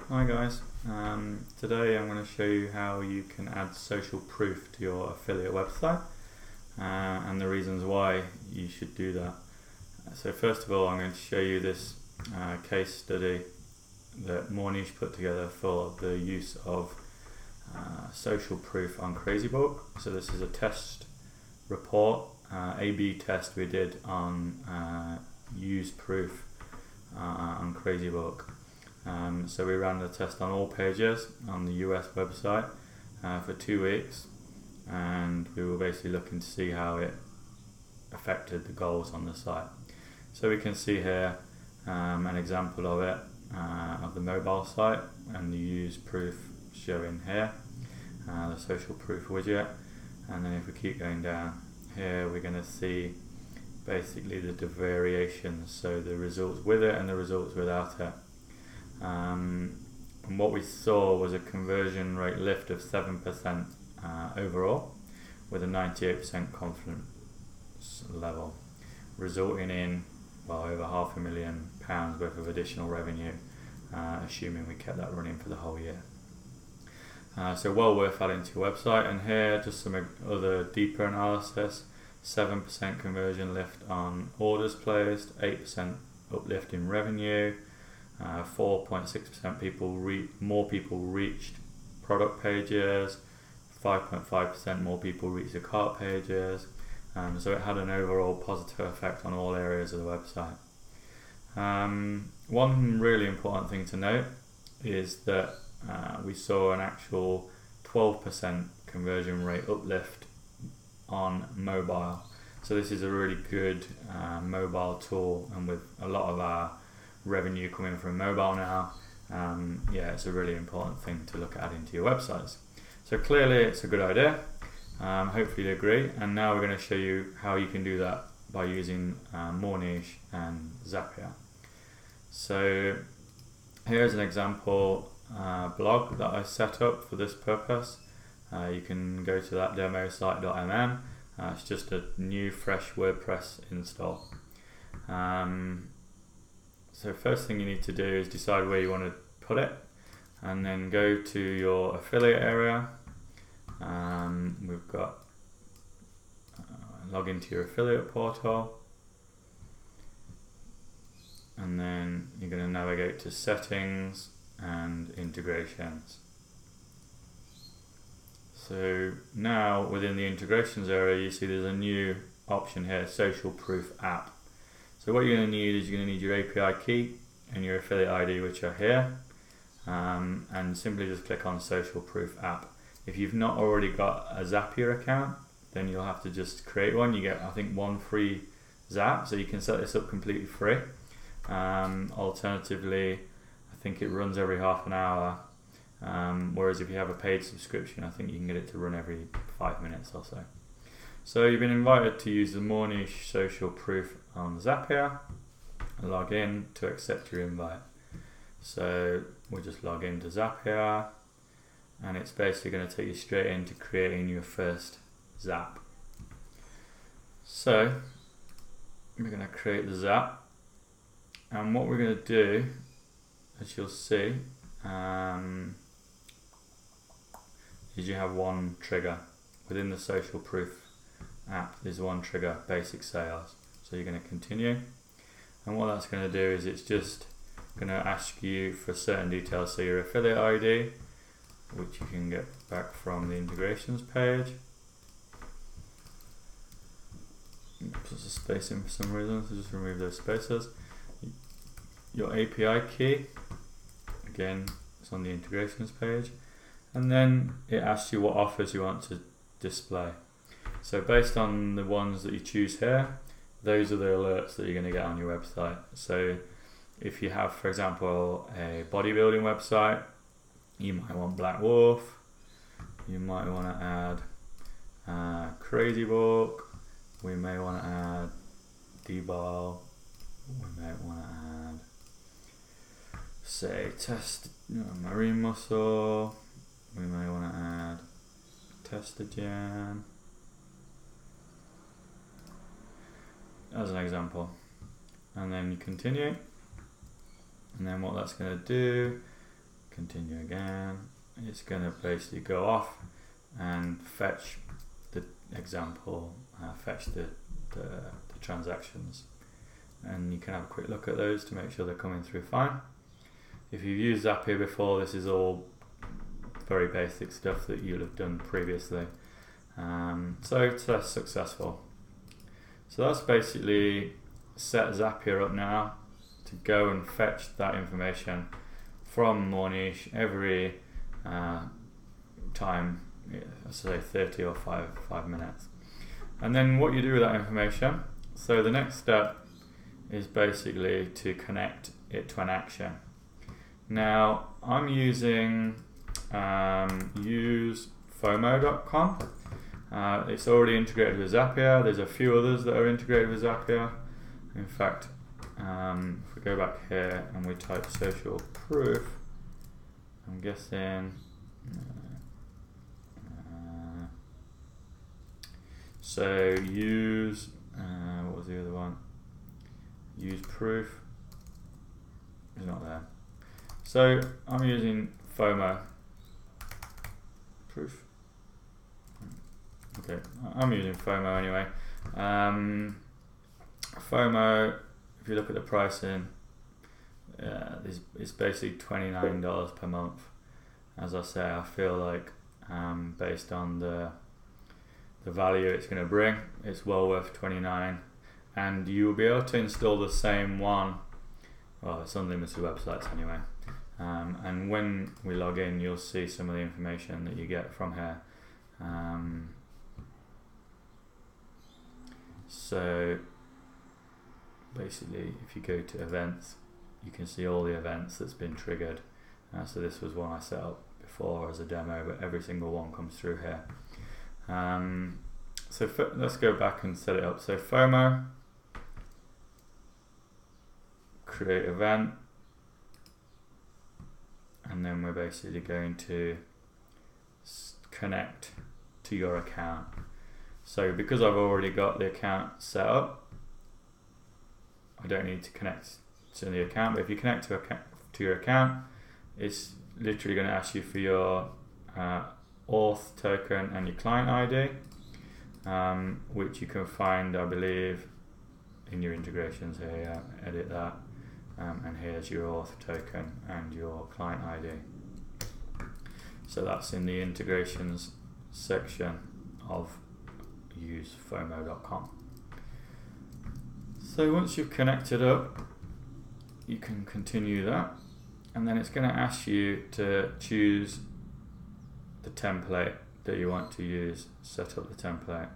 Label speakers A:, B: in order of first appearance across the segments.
A: Hi guys. Today I'm going to show you how you can add social proof to your affiliate website and the reasons why you should do that. So first of all, I'm going to show you this case study that MoreNiche put together for the use of social proof on Crazybook. So this is a test report, A/B test we did on use proof on Crazybook. So we ran the test on all pages on the US website for 2 weeks, and we were basically looking to see how it affected the goals on the site. So we can see here an example of it, of the mobile site, and the use proof showing here, the social proof widget. And then if we keep going down here, we're going to see basically the variations, so the results with it and the results without it. And what we saw was a conversion rate lift of 7% overall, with a 98% confidence level, resulting in over £500,000 worth of additional revenue, assuming we kept that running for the whole year. So well worth adding to your website. And here just some other deeper analysis: 7% conversion lift on orders placed, 8% uplift in revenue, 4.6% more people reached product pages, 5.5% more people reached the cart pages. So it had an overall positive effect on all areas of the website. One really important thing to note is that we saw an actual 12% conversion rate uplift on mobile. So this is a really good mobile tool, and with a lot of our revenue coming from mobile now, it's a really important thing to look at adding to your websites. So clearly it's a good idea. Hopefully you agree. And now we're going to show you how you can do that by using MoreNiche and Zapier. So here's an example blog that I set up for this purpose. You can go to that demo site.mm. It's just a new fresh WordPress install. So first thing you need to do is decide where you want to put it, and then go to your affiliate area. We've got log into your affiliate portal, and then you're going to navigate to settings and integrations. So now within the integrations area, you see there's a new option here, social proof app. So what you're going to need is you're going to need your API key and your affiliate ID, which are here, and simply just click on social proof app. If you've not already got a Zapier account, then you'll have to just create one. You get, I think, one free Zap, so you can set this up completely free. Alternatively, I think it runs every half an hour, whereas if you have a paid subscription, I think you can get it to run every 5 minutes or so. So you've been invited to use the MoreNiche social proof on Zapier. Log in to accept your invite. So we'll just log into Zapier, and it's basically going to take you straight into creating your first Zap. So we're going to create the Zap, and what we're going to do, as you'll see, is you have one trigger within the social proof app. There's one trigger, basic sales. So you're going to continue, and what that's going to do is it's just going to ask you for certain details. So your affiliate ID, which you can get back from the integrations page. Puts a space in for some reason, so just remove those spaces. Your API key, again, it's on the integrations page, and then it asks you what offers you want to display. So based on the ones that you choose here, those are the alerts that you're going to get on your website. So if you have, for example, a bodybuilding website, you might want Black Wolf, you might want to add Crazybook, we may want to add D-Ball, we may want to add, say, marine muscle, we may want to add testogen, as an example. And then you continue, and then what that's going to do continue again. It's going to basically go off and fetch the example, fetch the transactions, and you can have a quick look at those to make sure they're coming through fine. If you've used Zapier before, this is all very basic stuff that you'll have done previously. So it's successful. So that's basically set Zapier up now to go and fetch that information from MoreNiche every time, say 30 or 5 minutes. And then what you do with that information, so the next step is basically to connect it to an action. Now I'm using usefomo.com. It's already integrated with Zapier. There's a few others that are integrated with Zapier. In fact, if we go back here and we type social proof, I'm guessing so use what was the other one? Use proof is not there. So I'm using FOMO proof. Okay, I'm using FOMO anyway. FOMO, if you look at the pricing, it's basically $29 per month. As I say, I feel like based on the value it's going to bring, it's well worth $29, and you will be able to install the same one. Well, it's unlimited websites anyway. And when we log in, you'll see some of the information that you get from here. So basically, if you go to events, you can see all the events that's been triggered. So this was one I set up before as a demo, but every single one comes through here. So let's go back and set it up. So FOMO, create event, and then we're basically going to connect to your account. So because I've already got the account set up, I don't need to connect to the account, but if you connect to your account, it's literally going to ask you for your auth token and your client ID, which you can find, I believe, in your integrations here. Yeah, edit that, and here's your auth token and your client ID. So that's in the integrations section of usefomo.com. So once you've connected up, you can continue that, and then it's going to ask you to choose the template that you want to use, set up the template.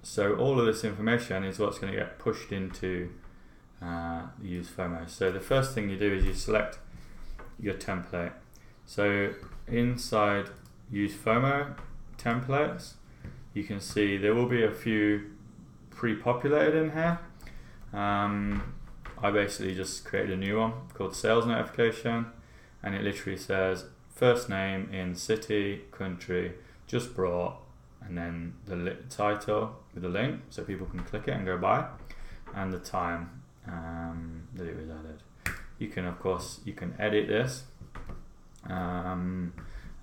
A: So all of this information is what's going to get pushed into useFOMO. So the first thing you do is you select your template. So inside useFOMO templates, you can see there will be a few pre-populated in here. I basically just created a new one called sales notification, and it literally says first name in city, country, just brought, and then the title with a link so people can click it and go buy, and the time that it was added. You can, of course, you can edit this, and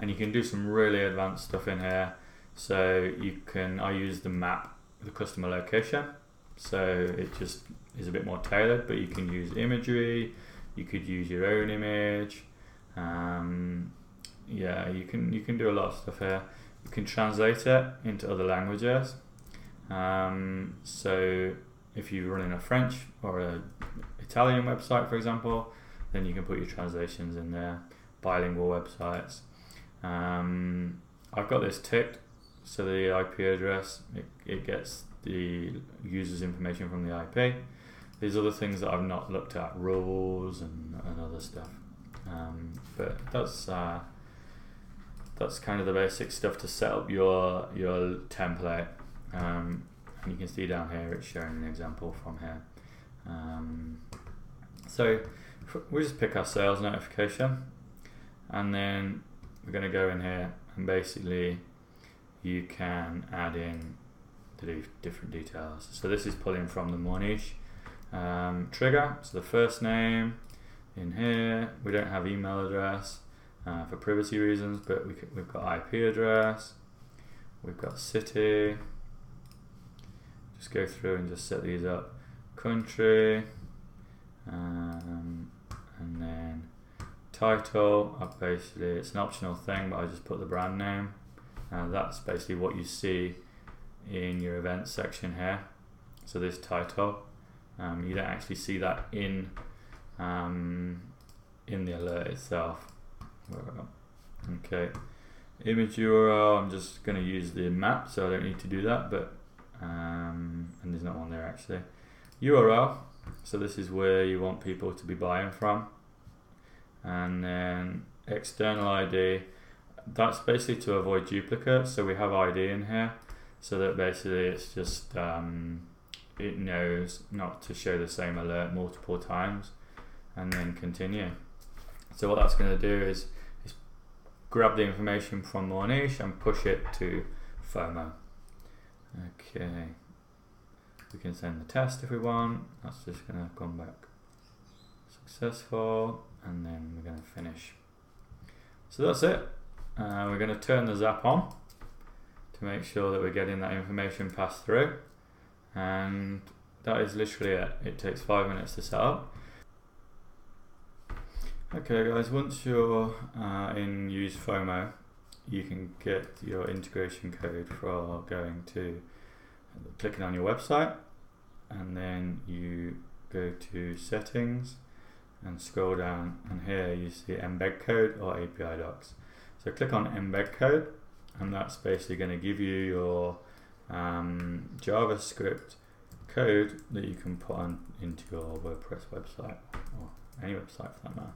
A: you can do some really advanced stuff in here. So you can, I use the map, the customer location, so it just is a bit more tailored, but you can use imagery, you could use your own image. Yeah, you can do a lot of stuff here. You can translate it into other languages. So if you're running a French or an Italian website, for example, then you can put your translations in there. Bilingual websites. I've got this ticked, so the IP address, it gets the user's information from the IP. These other things that I've not looked at, rules and other stuff. But that's kind of the basic stuff to set up your template. And you can see down here it's showing an example from here. So we just pick our sales notification, and then we're going to go in here and basically you can add in the different details. So this is pulling from the MoreNiche trigger. So the first name, in here. We don't have email address for privacy reasons, but we've got IP address, we've got city. Just go through and just set these up. Country, and then title. It's an optional thing, but I just put the brand name. That's basically what you see in your events section here. So this title, you don't actually see that in the alert itself. Okay, image URL. I'm just going to use the map, so I don't need to do that. But and there's not one there actually. URL. So this is where you want people to be buying from, and then external ID. That's basically to avoid duplicates. So we have ID in here, so that basically it's just it knows not to show the same alert multiple times, and then continue. So what that's going to do is grab the information from MoreNiche and push it to FOMO. Okay, we can send the test if we want. That's just going to come back successful, and then we're going to finish. So that's it. We're going to turn the Zap on to make sure that we're getting that information passed through, and that is literally it. It takes 5 minutes to set up. Okay guys, once you're in Use FOMO, you can get your integration code for going to clicking on your website, and then you go to settings and scroll down, and here you see embed code or API docs. So click on embed code, and that's basically going to give you your JavaScript code that you can put on into your WordPress website, or any website for that matter.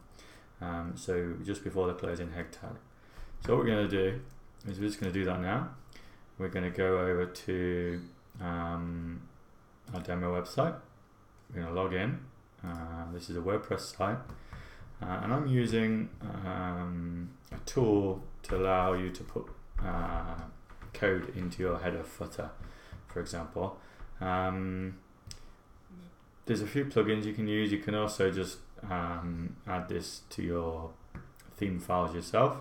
A: So just before the closing head tag. So what we're going to do is we're just going to do that now. We're going to go over to our demo website. We're going to log in. This is a WordPress site, and I'm using a tool to allow you to put code into your header footer, for example. There's a few plugins you can use. You can also just add this to your theme files yourself,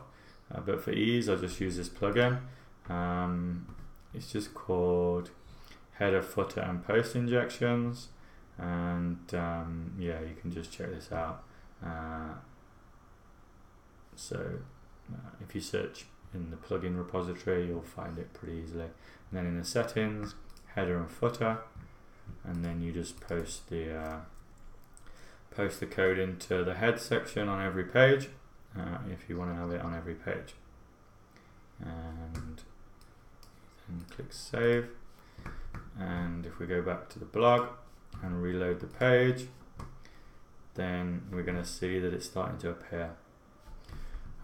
A: but for ease I'll just use this plugin. It's just called header, footer and post injections, and yeah, you can just check this out. If you search in the plugin repository, you'll find it pretty easily. And then in the settings, header and footer, and then you just post the code into the head section on every page, if you want to have it on every page. And then click save. And if we go back to the blog and reload the page, then we're going to see that it's starting to appear.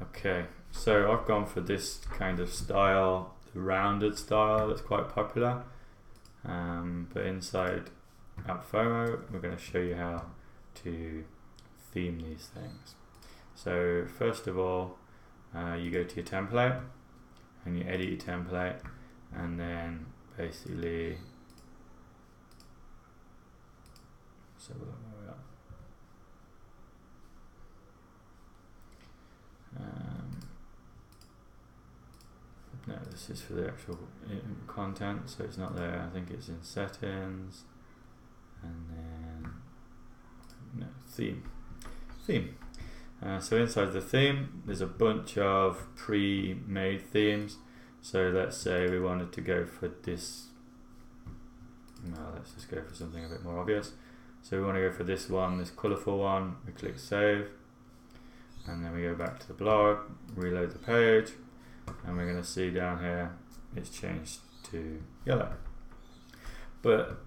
A: Okay, so I've gone for this kind of style, the rounded style that's quite popular. But inside AppFOMO, we're going to show you how to theme these things. So first of all, you go to your template and you edit your template, and then basically, so where we are. No, this is for the actual content, so it's not there. I think it's in settings, and then no, theme. So inside the theme, there's a bunch of pre-made themes. So let's say we wanted to go for this. No, let's just go for something a bit more obvious. So we want to go for this one, this colourful one. We click save, and then we go back to the blog, reload the page, and we're going to see down here it's changed to yellow. But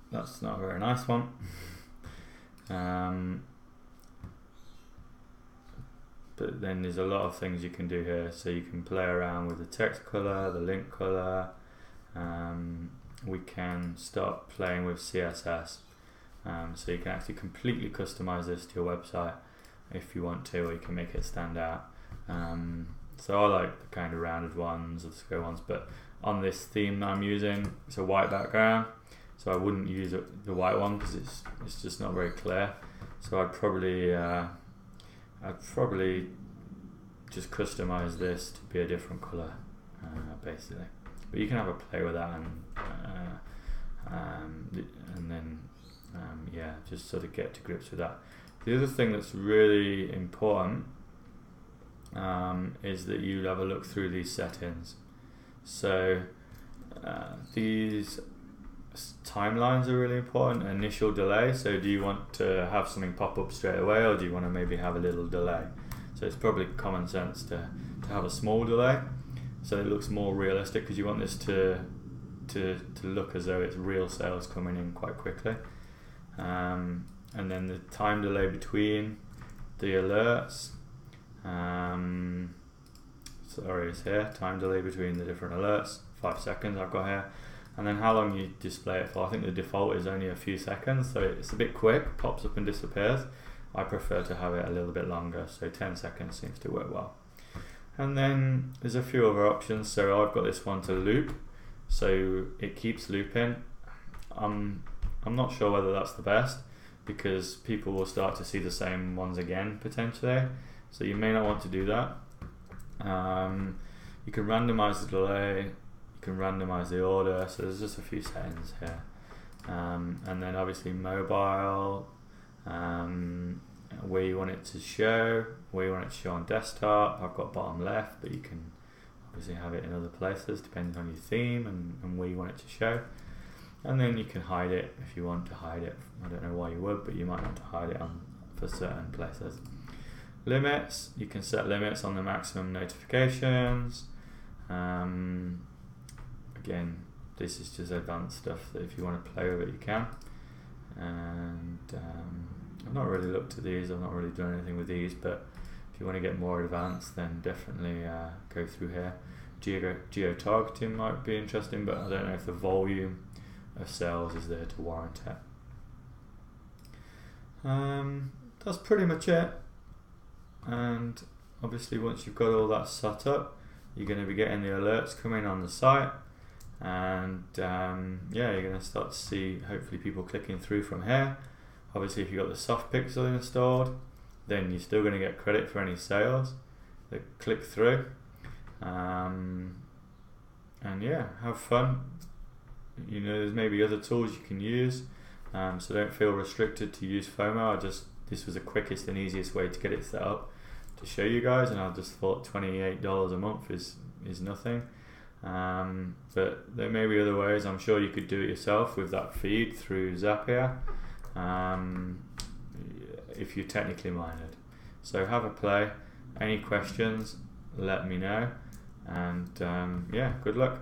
A: that's not a very nice one. But then there's a lot of things you can do here. So you can play around with the text color, the link color. We can start playing with CSS. So you can actually completely customize this to your website if you want to, or you can make it stand out. So I like the kind of rounded ones or the square ones, but on this theme that I'm using, it's a white background, so I wouldn't use the white one because it's just not very clear. So I'd probably I'd probably just customize this to be a different color, basically. But you can have a play with that and then yeah, just sort of get to grips with that. The other thing that's really important is that you have a look through these settings. So these timelines are really important. Initial delay, so do you want to have something pop up straight away, or do you want to maybe have a little delay? So it's probably common sense to have a small delay so it looks more realistic, because you want this to look as though it's real sales coming in quite quickly. And then the time delay between the alerts, sorry, it's here, time delay between the different alerts, 5 seconds I've got here. And then how long you display it for. I think the default is only a few seconds, so it's a bit quick, pops up and disappears. I prefer to have it a little bit longer, so 10 seconds seems to work well. And then there's a few other options. So I've got this one to loop, so it keeps looping. I'm not sure whether that's the best, because people will start to see the same ones again potentially, so you may not want to do that. You can randomize the delay, you can randomize the order, so there's just a few settings here. And then obviously mobile, where you want it to show, where you want it to show on desktop. I've got bottom left, but you can obviously have it in other places depending on your theme and where you want it to show. And then you can hide it if you want to hide it. I don't know why you would, but you might want to hide it for certain places. Limits, you can set limits on the maximum notifications. Again, this is just advanced stuff that if you want to play with it, you can. And I've not really looked at these, I've not really done anything with these, but if you want to get more advanced, then definitely go through here. Geo-targeting might be interesting, but I don't know if the volume of sales is there to warrant it. That's pretty much it. And obviously once you've got all that set up, you're going to be getting the alerts coming on the site, and yeah, you're going to start to see hopefully people clicking through from here. Obviously if you've got the soft pixel installed, then you're still going to get credit for any sales that click through. And yeah, have fun. You know, there's maybe other tools you can use, so don't feel restricted to use FOMO. This was the quickest and easiest way to get it set up to show you guys, and I just thought $28 a month is nothing. But there may be other ways. I'm sure you could do it yourself with that feed through Zapier, if you're technically minded. So have a play. Any questions, let me know, and yeah, good luck.